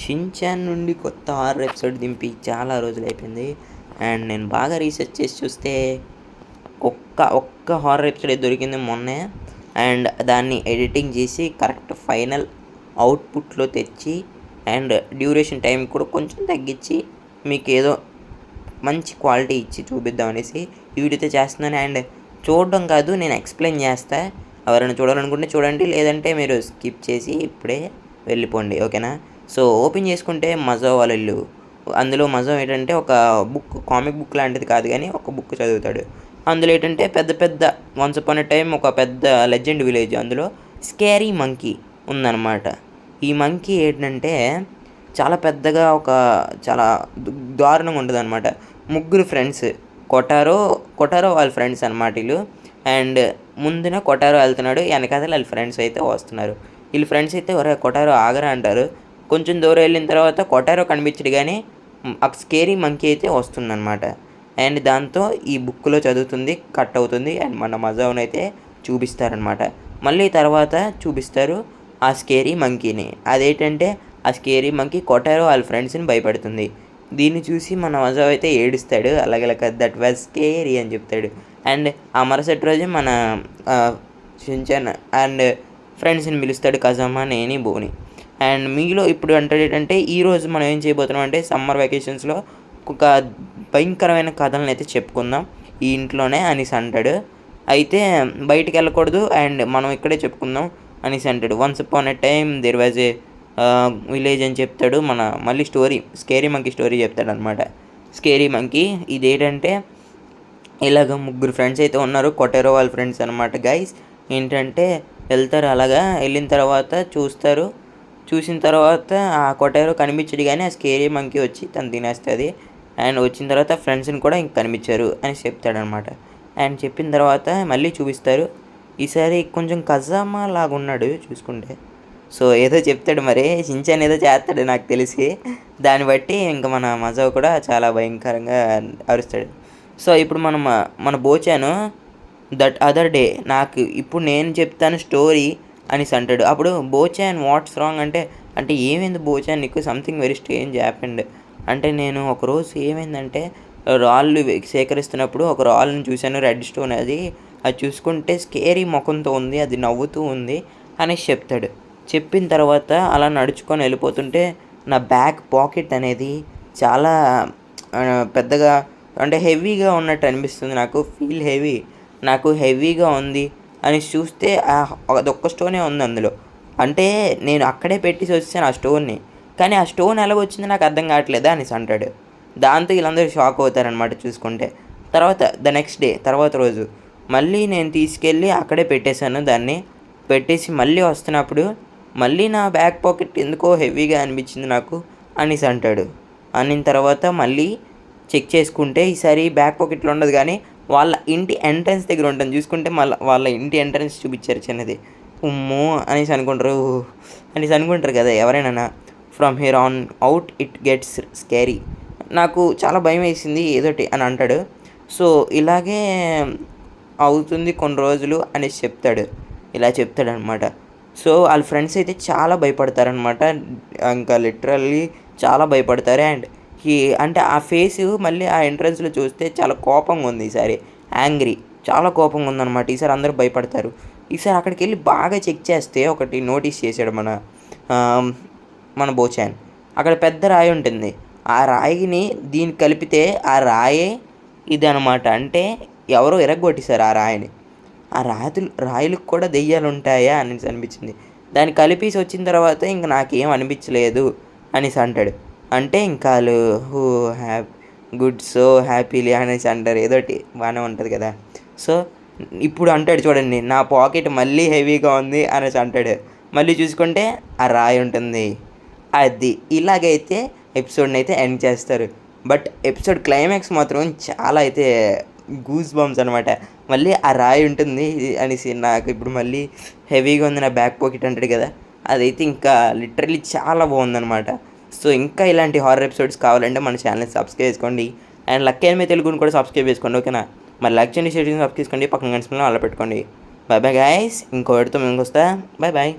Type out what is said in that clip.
Shin-chan నుండి కొత్త horror episode దింపి చాలా రోజులైపోయింది. అండ్ నేను బాగా రీసెర్చ్ చేసి చూస్తే ఒక్క హారర్ ఎపిసోడ్ దొరికింది మొన్నే. అండ్ దాన్ని ఎడిటింగ్ చేసి కరెక్ట్ ఫైనల్ అవుట్పుట్లో తెచ్చి అండ్ డ్యూరేషన్ టైం కూడా కొంచెం తగ్గించి మీకు ఏదో మంచి క్వాలిటీ ఇచ్చి చూపిద్దాం అనేసి ఈ వీడియోతో చేస్తున్నాను. అండ్ చూడడం కాదు, నేను ఎక్స్ప్లెయిన్ చేస్తా. ఎవరైనా చూడాలనుకుంటే చూడండి, లేదంటే మీరు స్కిప్ చేసి ఇప్పుడే వెళ్ళిపోండి, ఓకేనా? సో ఓపెన్ చేసుకుంటే మజో వాళ్ళ ఇల్లు. అందులో మజో ఏంటంటే ఒక బుక్, కామిక్ బుక్ లాంటిది కాదు కానీ ఒక బుక్ చదువుతాడు. అందులో ఏంటంటే పెద్ద పెద్ద వన్స్ అపాన్ ఎ టైం ఒక పెద్ద లెజెండ్ విలేజ్, అందులో స్కేరీ మంకీ ఉందన్నమాట. ఈ మంకీ ఏంటంటే చాలా పెద్దగా చాలా దారుణంగా ఉంటుంది అనమాట. ముగ్గురు ఫ్రెండ్స్, కొటారో వాళ్ళ ఫ్రెండ్స్ అనమాట వీళ్ళు. అండ్ ముందున కొటారో వెళ్తున్నాడు, వెనకాల వాళ్ళ ఫ్రెండ్స్ అయితే వస్తున్నారు. వీళ్ళ ఫ్రెండ్స్ అయితే కొటారో ఆగరా అంటారు. కొంచెం దూరం వెళ్ళిన తర్వాత కొటారో కనిపించడు కానీ ఆ స్కేరీ మంకీ అయితే వస్తుందన్నమాట. అండ్ దాంతో ఈ బుక్లో చదువుతుంది, కట్ అవుతుంది. అండ్ మన మజావుని అయితే చూపిస్తారనమాట. మళ్ళీ తర్వాత చూపిస్తారు ఆ స్కేరీ మంకీని. అదేంటంటే ఆ స్కేరీ మంకీ కొటారో వాళ్ళ ఫ్రెండ్స్ని భయపెడుతుంది. దీన్ని చూసి మన మజావ్ అయితే ఏడుస్తాడు, అలాగలక దట్ వాజ్ స్కేరీ అని చెప్తాడు. అండ్ ఆ మరుసటి రోజు మన షిన్చాన్ అండ్ ఫ్రెండ్స్ని పిలుస్తాడు, కజామా, నేని, బోని. అండ్ మీలో ఇప్పుడు ఏంటంటే ఈరోజు మనం ఏం చేయబోతున్నాం అంటే సమ్మర్ వెకేషన్స్లో ఒక భయంకరమైన కథలను అయితే చెప్పుకుందాం ఈ ఇంట్లోనే అనేసి అంటాడు. అయితే బయటికి వెళ్ళకూడదు అండ్ మనం ఇక్కడే చెప్పుకుందాం అనేసి అంటాడు. Once upon a time there was a village అని చెప్తాడు. మళ్ళీ స్కేరీ మంకీ స్టోరీ చెప్తాడు అనమాట. స్కేరీ మంకీ ఇదేంటంటే ఇలాగ ముగ్గురు ఫ్రెండ్స్ అయితే ఉన్నారు, కొటారో వాళ్ళ ఫ్రెండ్స్ అనమాట. గైస్ ఏంటంటే వెళ్తారు, అలాగా వెళ్ళిన తర్వాత చూసిన తర్వాత ఆ కొటారో కనిపించడు కానీ ఆ స్కేరీ మంకీ వచ్చి తను తినేస్తుంది. అండ్ వచ్చిన తర్వాత ఫ్రెండ్స్ని కూడా ఇంక కనిపించారు అని చెప్తాడనమాట. అండ్ చెప్పిన తర్వాత మళ్ళీ చూపిస్తారు. ఈసారి కొంచెం కజామా లాగా ఉన్నాడు చూసుకుంటే. సో ఏదో చెప్తాడు, మరి షిన్చాన్ ఏదో చేస్తాడు నాకు తెలిసి. దాన్ని బట్టి ఇంకా మన మజావ్ కూడా చాలా భయంకరంగా అరుస్తాడు. సో ఇప్పుడు మన బోచాను దట్ అదర్ డే నాకు ఇప్పుడు నేను చెప్తాను స్టోరీ అనేసి అంటాడు. అప్పుడు బోచాన్ వాట్స్ రాంగ్ అంటే ఏమైంది బోచాన్, నీకు సంథింగ్ వెరీ స్ట్రేంజ్ హ్యాపెండ్ అంటే, నేను ఒకరోజు ఏమైందంటే రాళ్ళు సేకరిస్తున్నప్పుడు ఒక రాళ్ళని చూశాను, రెడ్ స్టోన్ అది చూసుకుంటే స్కేరీ ముఖంతో ఉంది, అది నవ్వుతూ ఉంది అనేసి చెప్తాడు. చెప్పిన తర్వాత అలా నడుచుకొని వెళ్ళిపోతుంటే నా బ్యాక్ పాకెట్ అనేది చాలా పెద్దగా అంటే హెవీగా ఉన్నట్టు అనిపిస్తుంది. నాకు హెవీగా ఉంది అని చూస్తే అదొక్క స్టోనే ఉంది అందులో. అంటే నేను అక్కడే పెట్టేసి వచ్చాను ఆ స్టోన్ని, కానీ ఆ స్టోన్ ఎలా వచ్చింది నాకు అర్థం కావట్లేదా అనేసి అంటాడు. దాంతో వీళ్ళందరూ షాక్ అవుతారనమాట చూసుకుంటే. నెక్స్ట్ డే తర్వాత రోజు మళ్ళీ నేను తీసుకెళ్ళి అక్కడే పెట్టేశాను. దాన్ని పెట్టేసి మళ్ళీ వస్తున్నప్పుడు మళ్ళీ నా బ్యాక్ పాకెట్ ఎందుకో హెవీగా అనిపించింది నాకు అనేసి అంటాడు. అనిన తర్వాత మళ్ళీ చెక్ చేసుకుంటే ఈసారి బ్యాక్ పాకెట్లో ఉండదు కానీ వాళ్ళ ఇంటి ఎంట్రన్స్ దగ్గర ఉంటుంది. చూసుకుంటే మళ్ళీ వాళ్ళ ఇంటి ఎంట్రన్స్ చూపించారు చిన్నది. ఉమ్మో అనేసి అనుకుంటారు కదా ఎవరైనా. From here on out it gets scary. నాకు చాలా భయం వేసింది ఏదోటి అని అంటాడు. సో ఇలాగే అవుతుంది కొన్ని రోజులు అనేసి ఇలా చెప్తాడనమాట. సో వాళ్ళ ఫ్రెండ్స్ అయితే చాలా భయపడతారనమాట, ఇంకా లిటరల్లీ చాలా భయపడతారు. అండ్ అంటే ఆ ఫేస్ మళ్ళీ ఆ ఎంట్రన్స్లో చూస్తే చాలా కోపంగా ఉంది ఈసారి, చాలా కోపంగా ఉందన్నమాట. ఈసారి అందరూ భయపడతారు. ఈసారి అక్కడికి వెళ్ళి బాగా చెక్ చేస్తే ఒకటి నోటీస్ చేశాడు మన బోచాన్. అక్కడ పెద్ద రాయి ఉంటుంది, ఆ రాయిని దీనికి కలిపితే ఆ రాయే ఇది అనమాట. అంటే ఎవరో ఎరగొట్టేశారు ఆ రాయిని. ఆ రాయిలకు కూడా దెయ్యాలు ఉంటాయా అనేసి అనిపించింది. దాన్ని కలిపేసి వచ్చిన తర్వాత ఇంక నాకేం అనిపించలేదు అనేసి అంటాడు. అంటే ఇంకా వాళ్ళు గుడ్ సో హ్యాపీలీ అనేసి అంటారు, ఏదోటి బాగానే ఉంటుంది కదా. సో ఇప్పుడు అంటాడు చూడండి, నా పాకెట్ మళ్ళీ హెవీగా ఉంది అనేసి అంటాడు. మళ్ళీ చూసుకుంటే ఆ రాయి ఉంటుంది. అది ఇలాగైతే ఎపిసోడ్ని అయితే ఎండ్ చేస్తారు. బట్ ఎపిసోడ్ క్లైమాక్స్ మాత్రం చాలా అయితే గూస్ బంప్స్ అనమాట. మళ్ళీ ఆ రాయి ఉంటుంది అనేసి నాకు ఇప్పుడు మళ్ళీ హెవీగా ఉంది నా బ్యాక్ పాకెట్ అంటాడు కదా, అదైతే ఇంకా లిటరల్లీ చాలా బాగుందనమాట. సో ఇంకా ఇలాంటి హారర్ ఎపిసోడ్స్ కావాలంటే మన ఛానల్ని సబ్స్క్రైబ్ చేసుకోండి. అండ్ లక్కీ ఎనిమి తెలుగుని కూడా సబ్స్క్రైబ్ చేసుకోండి, ఓకేనా? మరి లైక్ చేయండి, షేర్ చేసి సబ్స్క్రైబ్ చేసుకోండి, పక్కన కనిపిస్తున్న అలా పెట్టుకోండి. బాయ్ బాయ్ గైస్, ఇంకోటితో మేము వస్తా. Bye bye.